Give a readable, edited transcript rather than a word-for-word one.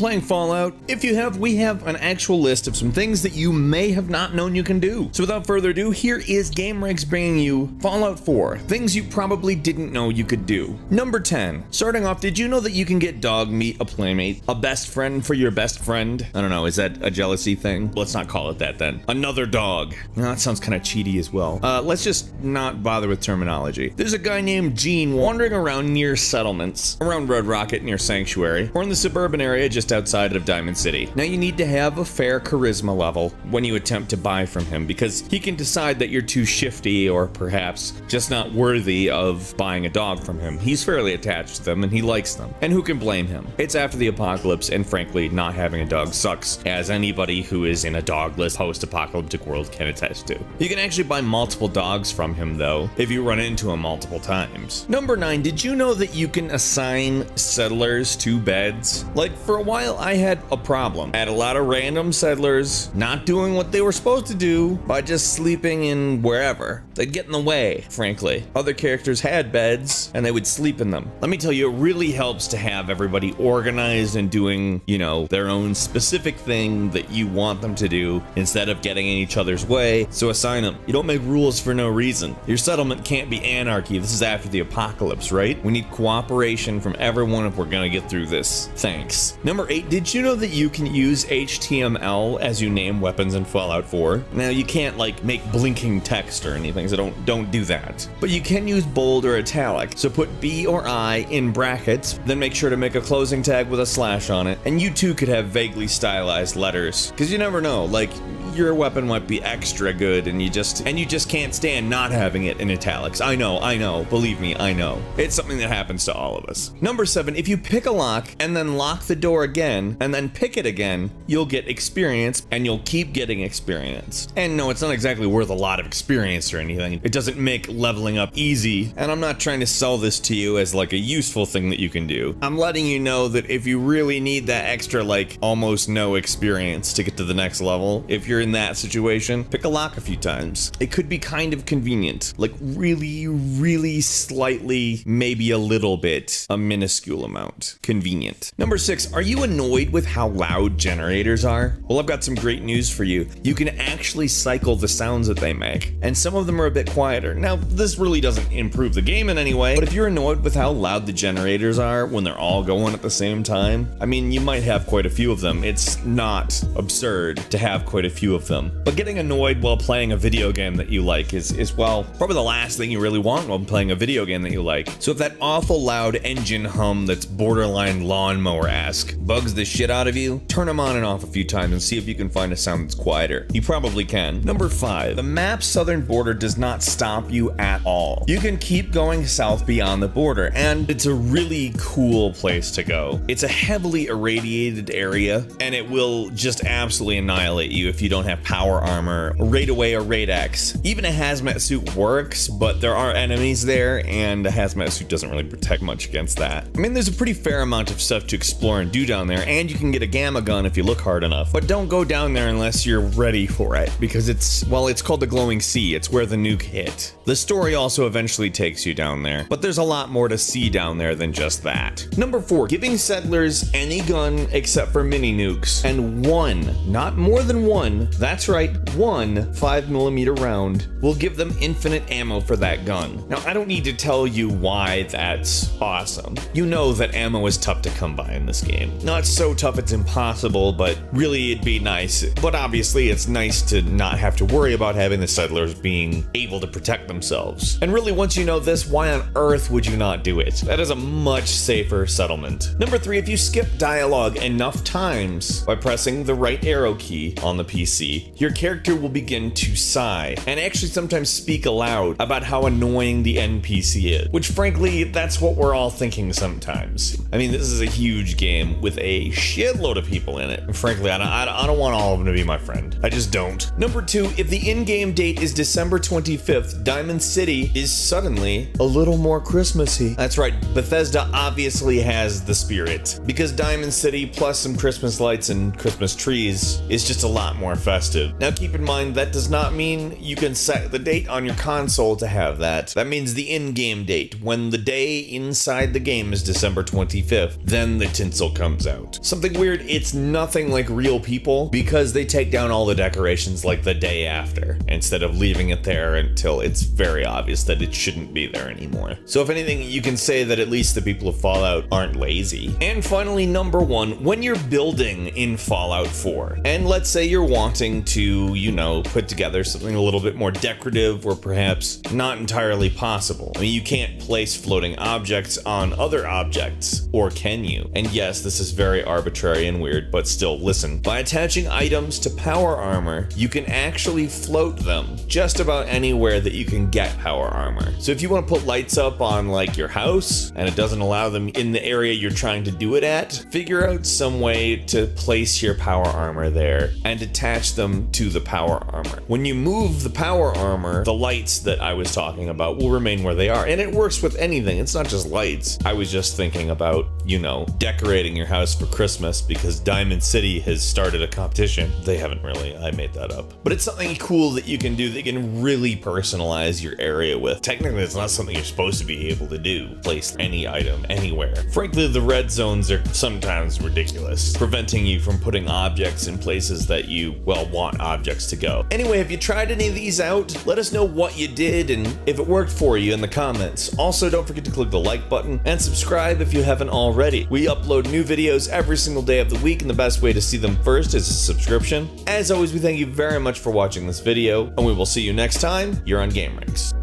playing Fallout? If you have, we have an actual list of some things that you may have not known you can do. So without further ado, here is GameRank's bringing you Fallout 4, things you probably didn't know you could do. Number 10, starting off, did you know that you can get dog meat, a playmate, a best friend for your best friend? I don't know, is that a jealousy thing? Let's not call it that then. Another dog. No, that sounds kind of cheaty as well. Let's just not bother with terminology. There's a guy named Gene wandering around near settlements, around Red Rocket near Sanctuary, or in the suburban area just outside of Diamond City. Now you need to have a fair charisma level when you attempt to buy from him, because he can decide that you're too shifty or perhaps just not worthy of buying a dog from him. He's fairly attached to them and he likes them. And who can blame him? It's after the apocalypse, and frankly, not having a dog sucks, as anybody who is in a dogless post-apocalyptic world can attest to. You can actually buy multiple dogs from him though, if you run into him multiple times. Number 9, did you know that you can assign settlers to beds? Like, for a while I had a problem. I had a lot of random settlers not doing what they were supposed to do by just sleeping in wherever. They'd get in the way, frankly. Other characters had beds and they would sleep in them. Let me tell you, it really helps to have everybody organized and doing, you know, their own specific thing that you want them to do instead of getting in each other's way. So assign them. You don't make rules for no reason. Your settlement can't be anarchy. This is after the apocalypse, right? We need cooperation from everyone if we're gonna get through this. Thanks. Number 8, did you know that you can use HTML as you name weapons in Fallout 4? Now you can't like make blinking text or anything, so don't do that. But you can use bold or italic. So put B or I in brackets, then make sure to make a closing tag with a slash on it. And you too could have vaguely stylized letters, because you never know, like your weapon might be extra good and you just can't stand not having it in italics. I know, believe me, I know. It's something that happens to all of us. Number 7, if you pick a lock and then lock the door again and then pick it again, you'll get experience and you'll keep getting experience. And no, it's not exactly worth a lot of experience or anything. It doesn't make leveling up easy, and I'm not trying to sell this to you as like a useful thing that you can do. I'm letting you know that if you really need that extra like almost no experience to get to the next level, if you're in that situation, pick a lock a few times. It could be kind of convenient, like really slightly, maybe a little bit, a minuscule amount convenient. Number 6, are you annoyed with how loud generators are? Well, I've got some great news for you. You can actually cycle the sounds that they make, and some of them are a bit quieter. Now, this really doesn't improve the game in any way, but if you're annoyed with how loud the generators are when they're all going at the same time, I mean, you might have quite a few of them. It's not absurd to have quite a few of them. But getting annoyed while playing a video game that you like is well, probably the last thing you really want while playing a video game that you like. So if that awful loud engine hum that's borderline lawnmower-esque bugs the shit out of you, turn them on and off a few times and see if you can find a sound that's quieter. You probably can. Number 5, the map's southern border does not stop you at all. You can keep going south beyond the border, and it's a really cool place to go. It's a heavily irradiated area, and it will just absolutely annihilate you if you don't have power armor, raid away, or raid X. Even a hazmat suit works, but there are enemies there, and a hazmat suit doesn't really protect much against that. I mean, there's a pretty fair amount of stuff to explore and do down there, and you can get a gamma gun if you look hard enough. But don't go down there unless you're ready for it, because it's called the Glowing Sea. It's where the nuke hit. The story also eventually takes you down there, but there's a lot more to see down there than just that. Number 4, giving settlers any gun except for mini nukes, and one, not more than one, that's right, one 5mm round will give them infinite ammo for that gun. Now, I don't need to tell you why that's awesome. You know that ammo is tough to come by in this game. Not so tough it's impossible, but really it'd be nice. But obviously it's nice to not have to worry about having the settlers being able to protect themselves. And really, once you know this, why on earth would you not do it? That is a much safer settlement. Number 3, if you skip dialogue enough times by pressing the right arrow key on the PC, your character will begin to sigh and actually sometimes speak aloud about how annoying the NPC is, which frankly, that's what we're all thinking sometimes. I mean, this is a huge game with a shitload of people in it. And frankly, I don't want all of them to be my friend. I just don't. Number 2, if the in-game date is December 25th, Diamond City is suddenly a little more Christmassy. That's right, Bethesda obviously has the spirit, because Diamond City plus some Christmas lights and Christmas trees is just a lot more festive. Now keep in mind, that does not mean you can set the date on your console to have that. That means the in-game date. When the day inside the game is December 25th, then the tinsel comes comes out. Something weird, it's nothing like real people because they take down all the decorations like the day after, instead of leaving it there until it's very obvious that it shouldn't be there anymore. So if anything, you can say that at least the people of Fallout aren't lazy. And finally, number 1, when you're building in Fallout 4, and let's say you're wanting to, you know, put together something a little bit more decorative or perhaps not entirely possible. I mean, you can't place floating objects on other objects, or can you? And yes, this is very arbitrary and weird, but still, listen. By attaching items to power armor, you can actually float them just about anywhere that you can get power armor. So if you want to put lights up on like your house and it doesn't allow them in the area you're trying to do it at, figure out some way to place your power armor there and attach them to the power armor. When you move the power armor, the lights that I was talking about will remain where they are. And it works with anything. It's not just lights. I was just thinking about, you know, decorating your house for Christmas because Diamond City has started a competition. They haven't really, I made that up. But it's something cool that you can do that you can really personalize your area with. Technically, it's not something you're supposed to be able to do. Place any item anywhere. Frankly, the red zones are sometimes ridiculous, preventing you from putting objects in places that you, well, want objects to go. Anyway, have you tried any of these out? Let us know what you did and if it worked for you in the comments. Also, don't forget to click the like button and subscribe if you haven't already. We upload new videos every single day of the week, and the best way to see them first is a subscription. As always, we thank you very much for watching this video, and we will see you next time. You're on GameRinks.